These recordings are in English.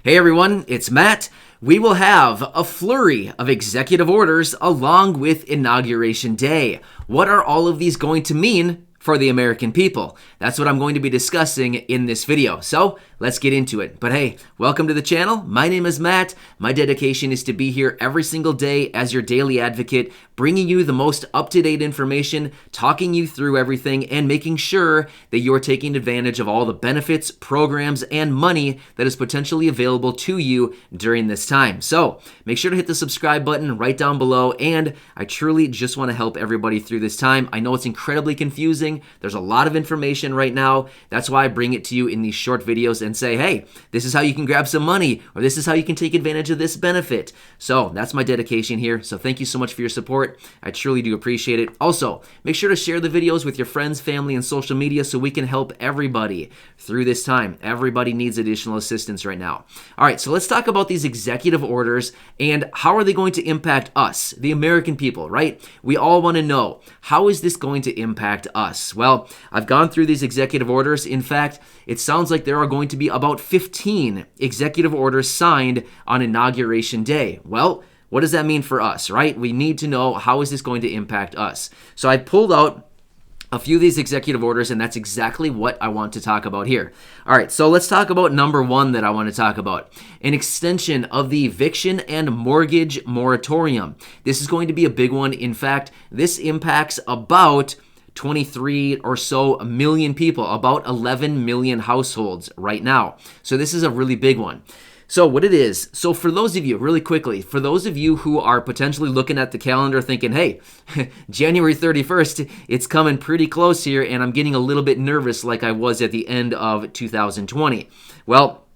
Hey everyone, it's Matt. We will have a flurry of executive orders along with Inauguration Day. What are all of these going to mean for the American people? That's what I'm going to be discussing in this video. So let's get into it. But hey, welcome to the channel. My name is Matt. My dedication is to be here every single day as your daily advocate, bringing you the most up-to-date information, talking you through everything, and making sure that you're taking advantage of all the benefits, programs, and money that is potentially available to you during this time. So make sure to hit the subscribe button right down below, and I truly just want to help everybody through this time. I know it's incredibly confusing. There's a lot of information right now. That's why I bring it to you in these short videos and say, hey, this is how you can grab some money, or this is how you can take advantage of this benefit. So that's my dedication here. So thank you so much for your support. I truly do appreciate it. Also, make sure to share the videos with your friends, family, and social media so we can help everybody through this time. Everybody needs additional assistance right now. All right, so let's talk about these executive orders and how are they going to impact us, the American people, right? We all want to know, how is this going to impact us? Well, I've gone through these executive orders. In fact, it sounds like there are going to be about 15 executive orders signed on Inauguration Day. Well, what does that mean for us, right? We need to know, how is this going to impact us? So I pulled out a few of these executive orders, and that's exactly what I want to talk about here. All right, so let's talk about number one that I want to talk about, an extension of the eviction and mortgage moratorium. This is going to be a big one. In fact, this impacts about 23 or so million people, about 11 million households right now. So this is a really big one. So what it is, so for those of you, really quickly, for those of you who are potentially looking at the calendar thinking, hey, January 31st, it's coming pretty close here, and I'm getting a little bit nervous like I was at the end of 2020. Well,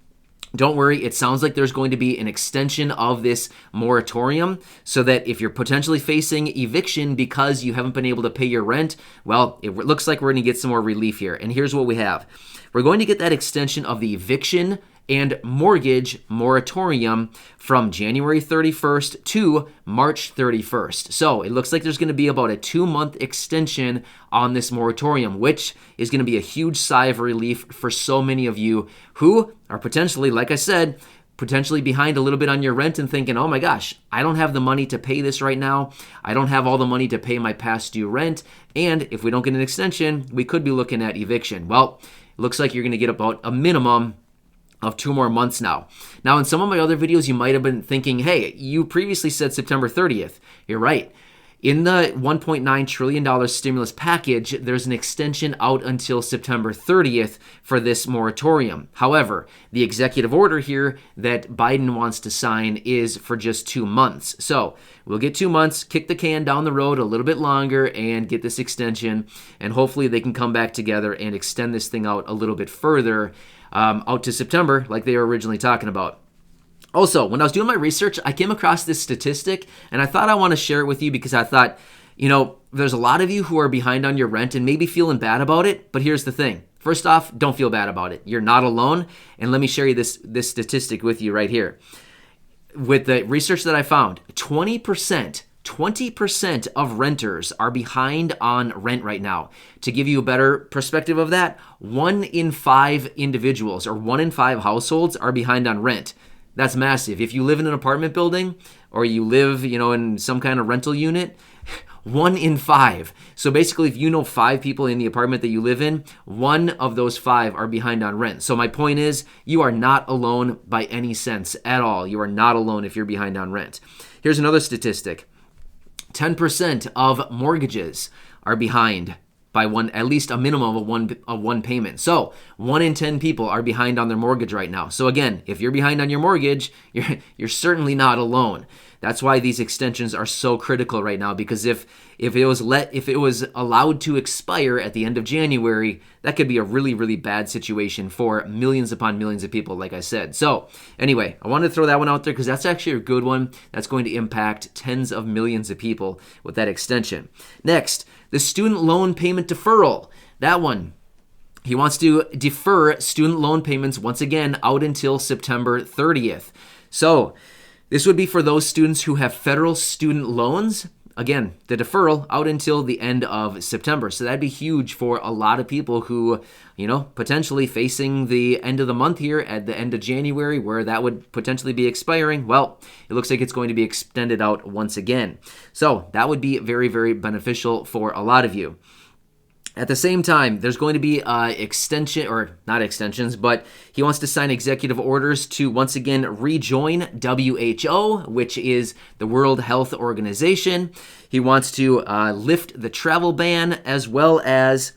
don't worry, it sounds like there's going to be an extension of this moratorium so that if you're potentially facing eviction because you haven't been able to pay your rent, well, it looks like we're going to get some more relief here. And here's what we have. We're going to get that extension of the eviction and mortgage moratorium from January 31st to March 31st. So it looks like there's going to be about a 2-month extension on this moratorium, which is going to be a huge sigh of relief for so many of you who are potentially, like I said, potentially behind a little bit on your rent and thinking, oh my gosh, I don't have the money to pay this right now. I don't have all the money to pay my past due rent. And if we don't get an extension, we could be looking at eviction. Well, it looks like you're going to get about a minimum of 2 more months now. Now, in some of my other videos, you might have been thinking, hey, you previously said September 30th. You're right. In the $1.9 trillion stimulus package, there's an extension out until September 30th for this moratorium. However, the executive order here that Biden wants to sign is for just 2 months. So we'll get 2 months, kick the can down the road a little bit longer, and get this extension. And hopefully they can come back together and extend this thing out a little bit further, out to September like they were originally talking about. Also, when I was doing my research, I came across this statistic, and I thought I want to share it with you because I thought, you know, there's a lot of you who are behind on your rent and maybe feeling bad about it, but here's the thing. First off, don't feel bad about it. You're not alone, and let me share you this statistic with you right here. With the research that I found, 20% of renters are behind on rent right now. To give you a better perspective of that, 1 in 5 individuals or 1 in 5 households are behind on rent. That's massive. If you live in an apartment building or you live, in some kind of rental unit, 1 in 5. So basically, if you know 5 people in the apartment that you live in, 1 of those 5 are behind on rent. So my point is, you are not alone by any sense at all. You are not alone if you're behind on rent. Here's another statistic. 10% of mortgages are behind by at least a minimum of one payment. So 1 in 10 people are behind on their mortgage right now. So again, if you're behind on your mortgage, you're certainly not alone. That's why these extensions are so critical right now, because if it was allowed to expire at the end of January, that could be a really, really bad situation for millions upon millions of people, like I said. So anyway, I wanted to throw that one out there because that's actually a good one. That's going to impact tens of millions of people with that extension. Next, the student loan payment deferral. That one, he wants to defer student loan payments once again out until September 30th. So this would be for those students who have federal student loans again, the deferral out until the end of September. So that'd be huge for a lot of people who, potentially facing the end of the month here at the end of January, where that would potentially be expiring. Well, it looks like it's going to be extended out once again. So that would be very, very beneficial for a lot of you. At the same time, there's going to be extension, or not extensions, but he wants to sign executive orders to once again rejoin WHO, which is the World Health Organization. He wants to lift the travel ban, as well as,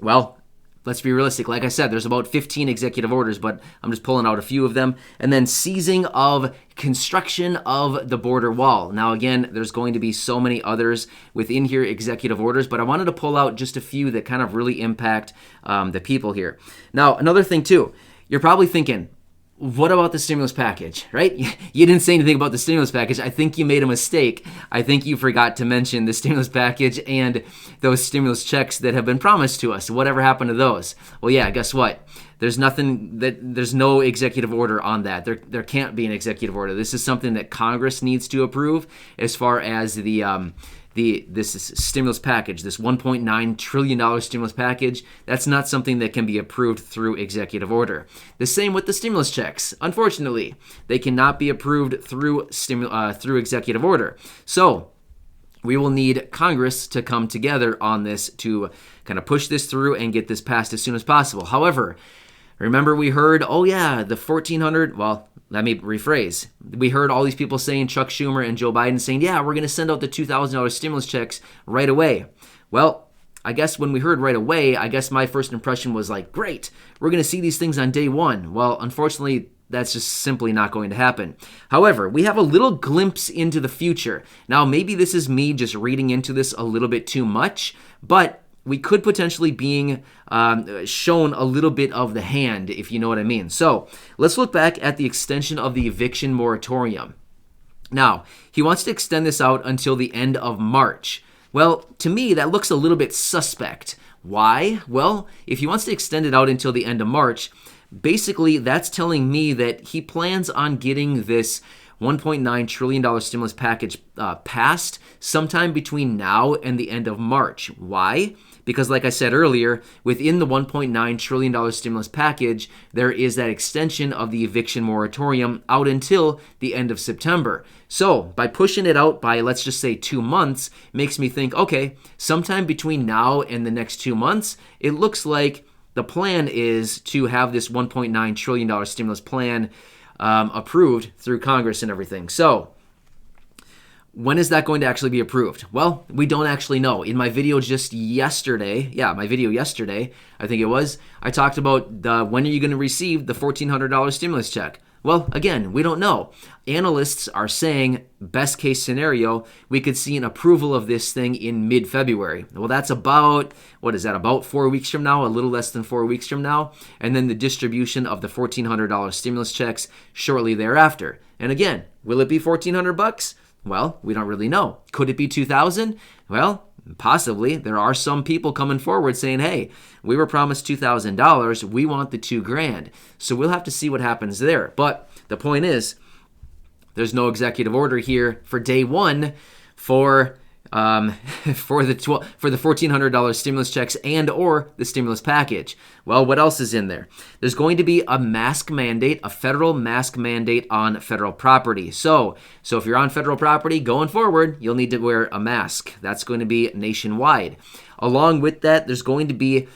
well, let's be realistic. Like I said, there's about 15 executive orders, but I'm just pulling out a few of them. And then seizing of construction of the border wall. Now, again, there's going to be so many others within here, executive orders, but I wanted to pull out just a few that kind of really impact the people here. Now, another thing too, you're probably thinking, what about the stimulus package, right? You didn't say anything about the stimulus package. I think you made a mistake. I think you forgot to mention the stimulus package and those stimulus checks that have been promised to us. Whatever happened to those? Well, yeah, guess what? There's no executive order on that. There can't be an executive order. This is something that Congress needs to approve as far as this stimulus package, this $1.9 trillion stimulus package. That's not something that can be approved through executive order. The same with the stimulus checks. Unfortunately, they cannot be approved through executive order. So we will need Congress to come together on this to kind of push this through and get this passed as soon as possible. However, remember we heard, the 1,400, well, let me rephrase. We heard all these people saying, Chuck Schumer and Joe Biden saying, yeah, we're going to send out the $2,000 stimulus checks right away. Well, I guess when we heard right away, I guess my first impression was like, great, we're going to see these things on day one. Well, unfortunately, that's just simply not going to happen. However, we have a little glimpse into the future. Now, maybe this is me just reading into this a little bit too much, but we could potentially being shown a little bit of the hand, if you know what I mean. So let's look back at the extension of the eviction moratorium. Now, he wants to extend this out until the end of March. Well, to me, that looks a little bit suspect. Why? Well, if he wants to extend it out until the end of March, basically that's telling me that he plans on getting this $1.9 trillion stimulus package passed sometime between now and the end of March. Why? Because like I said earlier, within the $1.9 trillion stimulus package, there is that extension of the eviction moratorium out until the end of September. So by pushing it out by, let's just say 2 months, makes me think, okay, sometime between now and the next 2 months, it looks like the plan is to have this $1.9 trillion stimulus plan approved through Congress and everything. So when is that going to actually be approved? Well, we don't actually know. In my video yesterday, I think it was, I talked about when are you going to receive the $1,400 stimulus check? Well, again, we don't know. Analysts are saying, best case scenario, we could see an approval of this thing in mid-February. Well, that's about 4 weeks from now, a little less than 4 weeks from now, and then the distribution of the $1,400 stimulus checks shortly thereafter. And again, will it be $1,400? Well, we don't really know. Could it be $2,000? Well, possibly. There are some people coming forward saying, hey, we were promised $2,000. We want the $2,000. So we'll have to see what happens there. But the point is, there's no executive order here for day one for the $1,400 stimulus checks and or the stimulus package. Well, what else is in there? There's going to be a mask mandate, a federal mask mandate on federal property. So if you're on federal property going forward, you'll need to wear a mask. That's going to be nationwide. Along with that, there's going to be,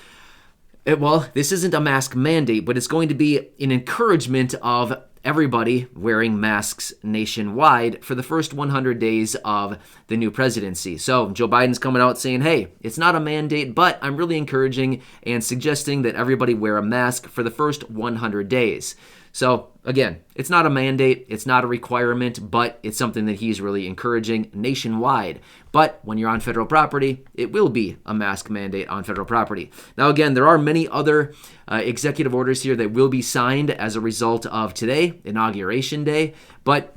well, this isn't a mask mandate, but it's going to be an encouragement of everybody wearing masks nationwide for the first 100 days of the new presidency. So Joe Biden's coming out saying, hey, it's not a mandate, but I'm really encouraging and suggesting that everybody wear a mask for the first 100 days. So again, it's not a mandate, it's not a requirement, but it's something that he's really encouraging nationwide. But when you're on federal property, it will be a mask mandate on federal property. Now again, there are many other executive orders here that will be signed as a result of today, Inauguration Day, but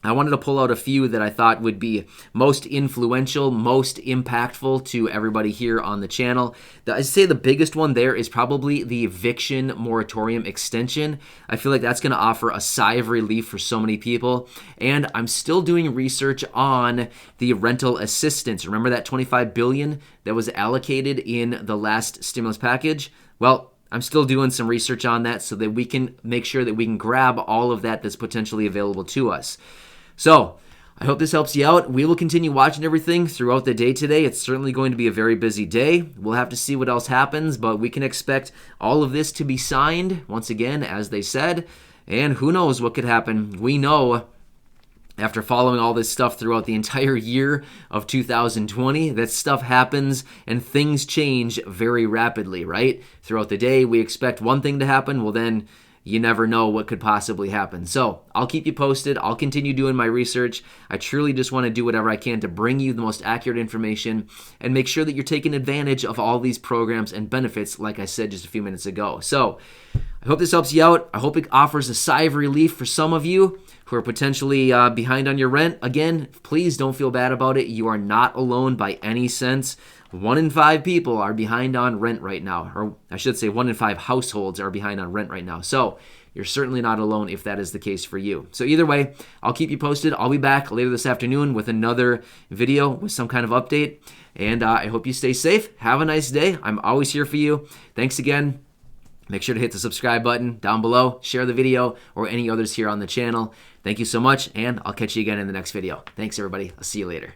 I wanted to pull out a few that I thought would be most influential, most impactful to everybody here on the channel. I'd say the biggest one there is probably the eviction moratorium extension. I feel like that's going to offer a sigh of relief for so many people. And I'm still doing research on the rental assistance. Remember that $25 billion that was allocated in the last stimulus package? Well, I'm still doing some research on that so that we can make sure that we can grab all of that that's potentially available to us. So, I hope this helps you out. We will continue watching everything throughout the day today. It's certainly going to be a very busy day. We'll have to see what else happens, but we can expect all of this to be signed, once again, as they said, and who knows what could happen. We know, after following all this stuff throughout the entire year of 2020, that stuff happens and things change very rapidly, right? Throughout the day, we expect one thing to happen. Well, then you never know what could possibly happen. So I'll keep you posted. I'll continue doing my research. I truly just want to do whatever I can to bring you the most accurate information and make sure that you're taking advantage of all these programs and benefits, like I said just a few minutes ago. So I hope this helps you out. I hope it offers a sigh of relief for some of you who are potentially behind on your rent. Again, please don't feel bad about it. You are not alone by any sense. 1 in 5 people are behind on rent right now. Or I should say 1 in 5 households are behind on rent right now. So you're certainly not alone if that is the case for you. So either way, I'll keep you posted. I'll be back later this afternoon with another video with some kind of update. And I hope you stay safe. Have a nice day. I'm always here for you. Thanks again. Make sure to hit the subscribe button down below, share the video, or any others here on the channel. Thank you so much, and I'll catch you again in the next video. Thanks, everybody. I'll see you later.